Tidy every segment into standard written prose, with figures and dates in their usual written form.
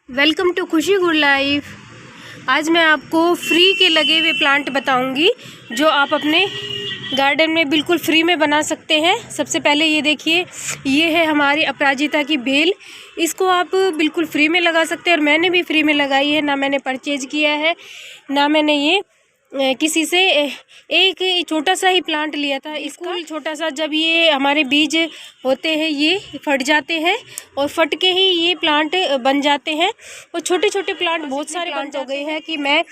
Welcome to खुशी good life. आज मैं आपको फ्री के लगे हुए प्लांट बताऊंगी जो आप अपने गार्डन में बिल्कुल फ्री में बना सकते हैं। सबसे पहले ये देखिए, ये है हमारी अपराजिता की बेल। इसको आप बिल्कुल फ्री में लगा सकते हैं और मैंने भी फ्री में लगाई है। ना मैंने परचेज किया है, ना मैंने ये किसी से एक छोटा सा ही प्लांट लिया था। इसका छोटा सा, जब ये हमारे बीज होते हैं ये फट जाते हैं और फट के ही ये प्लांट बन जाते हैं। और छोटे छोटे प्लांट बहुत सारे प्लांट हो गए हैं कि मैं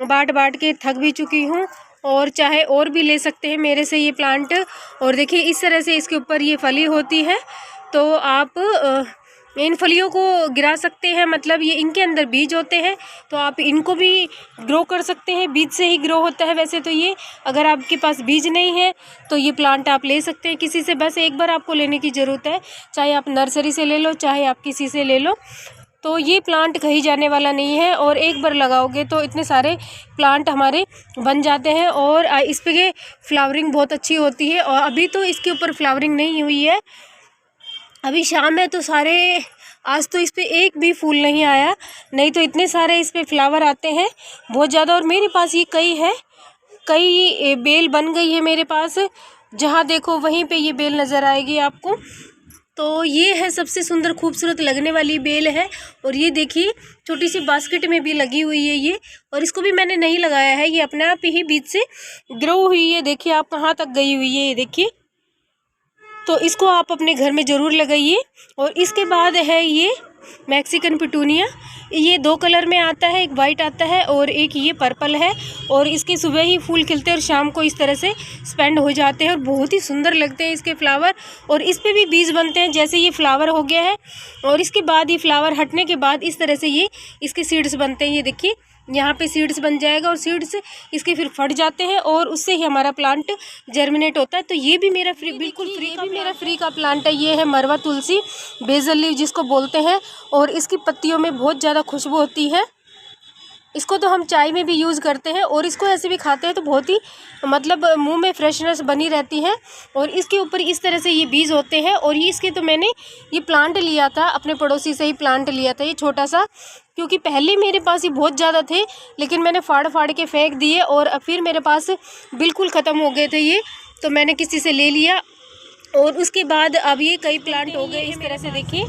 बांट के थक भी चुकी हूँ। और चाहे और भी ले सकते हैं मेरे से ये प्लांट। और देखिए इस तरह से इसके ऊपर ये फली होती है, तो आप इन फलियों को गिरा सकते हैं। मतलब ये इनके अंदर बीज होते हैं, तो आप इनको भी ग्रो कर सकते हैं। बीज से ही ग्रो होता है वैसे तो ये। अगर आपके पास बीज नहीं है तो ये प्लांट आप ले सकते हैं किसी से। बस एक बार आपको लेने की ज़रूरत है, चाहे आप नर्सरी से ले लो, चाहे आप किसी से ले लो। तो ये प्लांट कहीं जाने वाला नहीं है और एक बार लगाओगे तो इतने सारे प्लांट हमारे बन जाते हैं। और इस पे फ्लावरिंग बहुत अच्छी होती है। और अभी तो इसके ऊपर फ्लावरिंग नहीं हुई है, अभी शाम है तो सारे, आज तो इस पे एक भी फूल नहीं आया, नहीं तो इतने सारे इस पे फ्लावर आते हैं बहुत ज़्यादा। और मेरे पास ये कई बेल बन गई है मेरे पास। जहाँ देखो वहीं पे ये बेल नज़र आएगी आपको। तो ये है सबसे सुंदर खूबसूरत लगने वाली बेल है। और ये देखिए छोटी सी बास्केट में भी लगी हुई है ये। और इसको भी मैंने नहीं लगाया है, ये अपने आप ही बीज से ग्रो हुई है। देखिए आप कहाँ तक गई हुई है, ये देखिए। तो इसको आप अपने घर में ज़रूर लगाइए। और इसके बाद है ये मैक्सिकन पिटूनिया। ये दो कलर में आता है, एक वाइट आता है और एक ये पर्पल है। और इसके सुबह ही फूल खिलते हैं और शाम को इस तरह से स्पेंड हो जाते हैं और बहुत ही सुंदर लगते हैं इसके फ्लावर। और इस पे भी बीज बनते हैं। जैसे ये फ्लावर हो गया है और इसके बाद ये फ्लावर हटने के बाद इस तरह से ये इसके सीड्स बनते हैं। ये देखिए यहाँ पे सीड्स बन जाएगा और सीड्स इसके फिर फट जाते हैं और उससे ही हमारा प्लांट जर्मिनेट होता है। तो ये भी मेरा बिल्कुल फ्री का प्लांट है। ये है मरवा तुलसी, बेसल लीव जिसको बोलते हैं। और इसकी पत्तियों में बहुत ज़्यादा खुशबू होती है। इसको तो हम चाय में भी यूज़ करते हैं और इसको ऐसे भी खाते हैं, तो बहुत ही मतलब मुंह में फ्रेशनेस बनी रहती है। और इसके ऊपर इस तरह से ये बीज होते हैं। और ये इसके तो मैंने ये प्लांट लिया था, अपने पड़ोसी से ही प्लांट लिया था ये छोटा सा, क्योंकि पहले मेरे पास ये बहुत ज़्यादा थे लेकिन मैंने फाड़ के फेंक दिए। और फिर मेरे पास बिल्कुल ख़त्म हो गए थे ये, तो मैंने किसी से ले लिया। और उसके बाद अब ये कई प्लांट हो गए इस तरह से। देखिए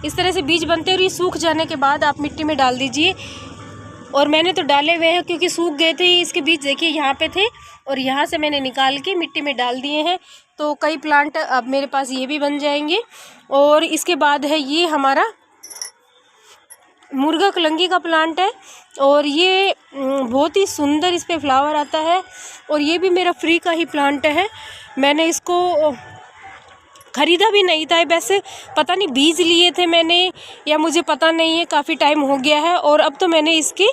इस तरह से बीज बनते हैं और ये सूख जाने के बाद आप मिट्टी में डाल दीजिए। और मैंने तो डाले हुए हैं क्योंकि सूख गए थे इसके बीज। देखिए यहाँ पे थे और यहाँ से मैंने निकाल के मिट्टी में डाल दिए हैं। तो कई प्लांट अब मेरे पास ये भी बन जाएंगे। और इसके बाद है ये हमारा मुर्गा कलंगी का प्लांट है। और ये बहुत ही सुंदर इस पे फ्लावर आता है। और ये भी मेरा फ्री का ही प्लांट है। मैंने इसको ख़रीदा भी नहीं था, वैसे पता नहीं बीज लिए थे मैंने या मुझे पता नहीं है, काफ़ी टाइम हो गया है। और अब तो मैंने इसके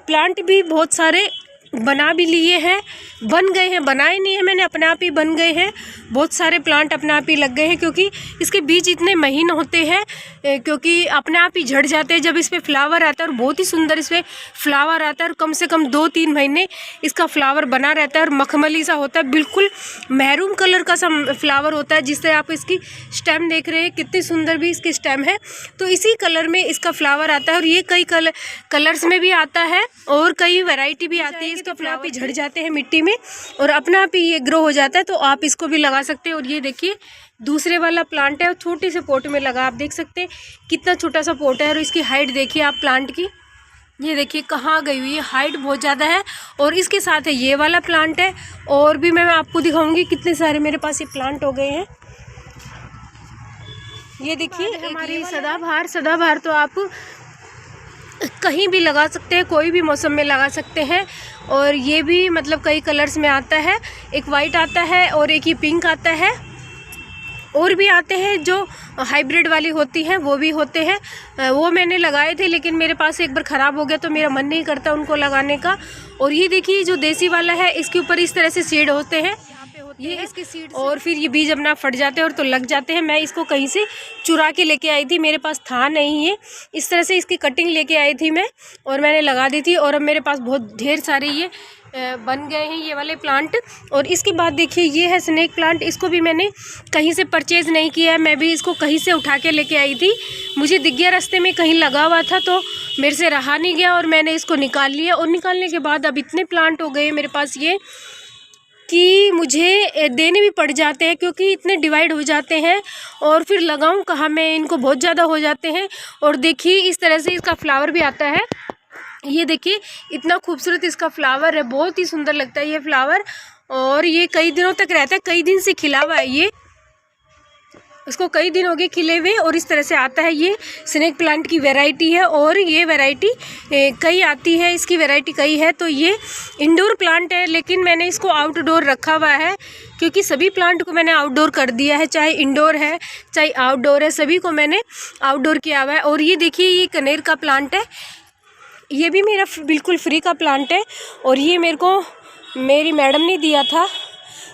प्लांट भी बहुत सारे बना भी लिए हैं, बन गए हैं, बनाए नहीं है मैंने, अपने आप ही बन गए हैं। बहुत सारे प्लांट अपने आप ही लग गए हैं क्योंकि इसके बीज इतने महीन होते हैं, क्योंकि अपने आप ही झड़ जाते हैं जब इस पर फ्लावर आता है। और बहुत ही सुंदर इस पर फ्लावर आता है और कम से कम 2-3 महीने इसका फ्लावर बना रहता है। और मखमली सा होता है, बिल्कुल मैरून कलर का सा फ्लावर होता है। जिससे आप इसकी स्टेम देख रहे हैं कितनी सुंदर भी इसकी स्टेम है, तो इसी कलर में इसका फ्लावर आता है। और ये कई कलर्स में भी आता है और कई वैरायटी भी आती है। इसके फ्लावर भी झड़ जाते हैं मिट्टी में और अपना आप ही ये ग्रो हो जाता है, तो आप इसको भी लगा सकते हैं। और ये देखिए दूसरे वाला प्लांट है और छोटे से पोट में लगा, आप देख सकते हैं कितना छोटा सा पोट है। और इसकी हाइट देखिए आप प्लांट की, ये देखिए कहाँ गई हुई है, हाइट बहुत ज़्यादा है। और इसके साथ है ये वाला प्लांट है। और भी मैं आपको दिखाऊंगी कितने सारे मेरे पास ये प्लांट हो गए हैं। ये देखिए हमारी सदाबहार तो आप कहीं भी लगा सकते हैं, कोई भी मौसम में लगा सकते हैं। और ये भी मतलब कई कलर्स में आता है, एक वाइट आता है और एक ही पिंक आता है। और भी आते हैं जो हाइब्रिड वाली होती हैं, वो भी होते हैं। वो मैंने लगाए थे लेकिन मेरे पास एक बार ख़राब हो गया तो मेरा मन नहीं करता उनको लगाने का। और ये देखिए जो देसी वाला है इसके ऊपर इस तरह से सीड होते हैं, ये इसके सीड, और फिर ये बीज अपना फट जाते हैं और तो लग जाते हैं। मैं इसको कहीं से चुरा के लेके आई थी, मेरे पास था नहीं है। इस तरह से इसकी कटिंग लेके आई थी मैं और मैंने लगा दी थी। और अब मेरे पास बहुत ढेर सारे ये बन गए हैं ये वाले प्लांट। और इसके बाद देखिए ये है स्नेक प्लांट। इसको भी मैंने कहीं से परचेज़ नहीं किया है, मैं भी इसको कहीं से उठा के लेके आई थी। मुझे दिख गया रास्ते में कहीं लगा हुआ था, तो मेरे से रहा नहीं गया और मैंने इसको निकाल लिया। और निकालने के बाद अब इतने प्लांट हो गए मेरे पास ये कि मुझे देने भी पड़ जाते हैं, क्योंकि इतने डिवाइड हो जाते हैं और फिर लगाऊं कहाँ मैं, इनको बहुत ज़्यादा हो जाते हैं। और देखिए इस तरह से इसका फ्लावर भी आता है। ये देखिए इतना खूबसूरत इसका फ्लावर है, बहुत ही सुंदर लगता है ये फ्लावर। और ये कई दिनों तक रहता है, कई दिन से खिला हुआ है ये, इसको कई दिन हो गए खिले हुए। और इस तरह से आता है। ये स्नेक प्लांट की वैरायटी है और ये वैरायटी कई आती है, इसकी वैरायटी कई है। तो ये इंडोर प्लांट है, लेकिन मैंने इसको आउटडोर रखा हुआ है, क्योंकि सभी प्लांट को मैंने आउटडोर कर दिया है, चाहे इंडोर है चाहे आउटडोर है, सभी को मैंने आउटडोर किया हुआ है। और ये देखिए ये कनेर का प्लांट है, ये भी मेरा बिल्कुल फ्री का प्लांट है। और ये मेरे को मेरी मैडम ने दिया था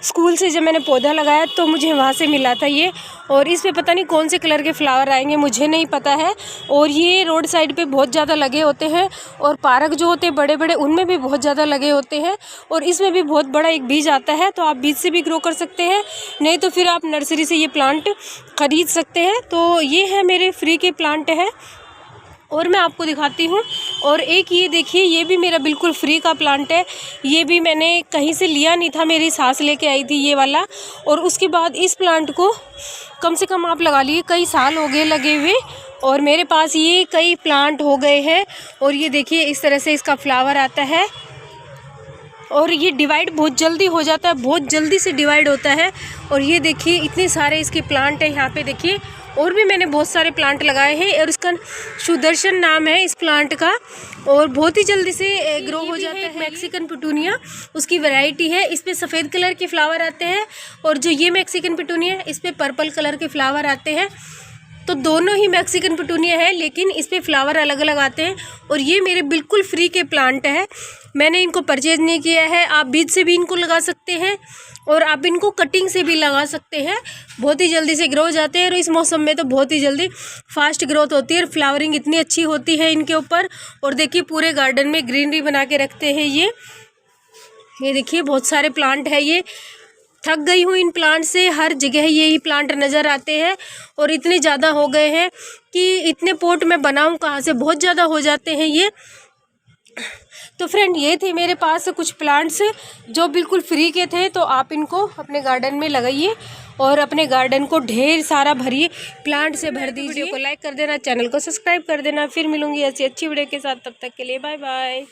स्कूल से, जब मैंने पौधा लगाया तो मुझे वहाँ से मिला था ये। और इस पे पता नहीं कौन से कलर के फ्लावर आएंगे, मुझे नहीं पता है। और ये रोड साइड पे बहुत ज़्यादा लगे होते हैं, और पार्क जो होते हैं बड़े बड़े उनमें भी बहुत ज़्यादा लगे होते हैं। और इसमें भी बहुत बड़ा एक बीज आता है, तो आप बीज से भी ग्रो कर सकते हैं, नहीं तो फिर आप नर्सरी से ये प्लांट ख़रीद सकते हैं। तो ये है मेरे फ्री के प्लांट है। और मैं आपको दिखाती हूँ। और एक ये देखिए ये भी मेरा बिल्कुल फ्री का प्लांट है, ये भी मैंने कहीं से लिया नहीं था, मेरी सास लेके आई थी ये वाला। और उसके बाद इस प्लांट को कम से कम आप लगा लिए कई साल हो गए लगे हुए, और मेरे पास ये कई प्लांट हो गए हैं। और ये देखिए इस तरह से इसका फ्लावर आता है, और ये डिवाइड बहुत जल्दी हो जाता है, बहुत जल्दी से डिवाइड होता है। और ये देखिए इतने सारे इसके प्लांट हैं यहाँ पे देखिए। और भी मैंने बहुत सारे प्लांट लगाए हैं, और इसका सुदर्शन नाम है इस प्लांट का, और बहुत ही जल्दी से ग्रो हो जाता है। मैक्सिकन पिटूनिया उसकी वैरायटी है, इस पे सफ़ेद कलर के फ्लावर आते हैं, और जो ये मैक्सिकन पिटूनिया है इस पे पर्पल कलर के फ्लावर आते हैं। तो दोनों ही मैक्सिकन पिटूनिया है, लेकिन इस पे फ्लावर अलग अलग आते हैं। और ये मेरे बिल्कुल फ्री के प्लांट है, मैंने इनको परचेज़ नहीं किया है। आप बीज से भी इनको लगा सकते हैं, और आप इनको कटिंग से भी लगा सकते हैं, बहुत ही जल्दी से ग्रो हो जाते हैं। और इस मौसम में तो बहुत ही जल्दी फास्ट ग्रोथ होती है, और फ्लावरिंग इतनी अच्छी होती है इनके ऊपर। और देखिए पूरे गार्डन में ग्रीनरी बना के रखते हैं ये देखिए बहुत सारे प्लांट है। ये थक गई हूँ इन प्लांट से, हर जगह यही प्लांट नज़र आते हैं, और इतने ज़्यादा हो गए हैं कि इतने पोट में बनाऊँ कहाँ से, बहुत ज़्यादा हो जाते हैं ये। तो फ्रेंड ये थे मेरे पास कुछ प्लांट्स जो बिल्कुल फ्री के थे, तो आप इनको अपने गार्डन में लगाइए और अपने गार्डन को ढेर सारा भरिए, प्लांट से भर दीजिए। वीडियो को लाइक कर देना, चैनल को सब्सक्राइब कर देना। फिर मिलूंगी ऐसी अच्छी वीडियो के साथ, तब तक के लिए बाय बाय।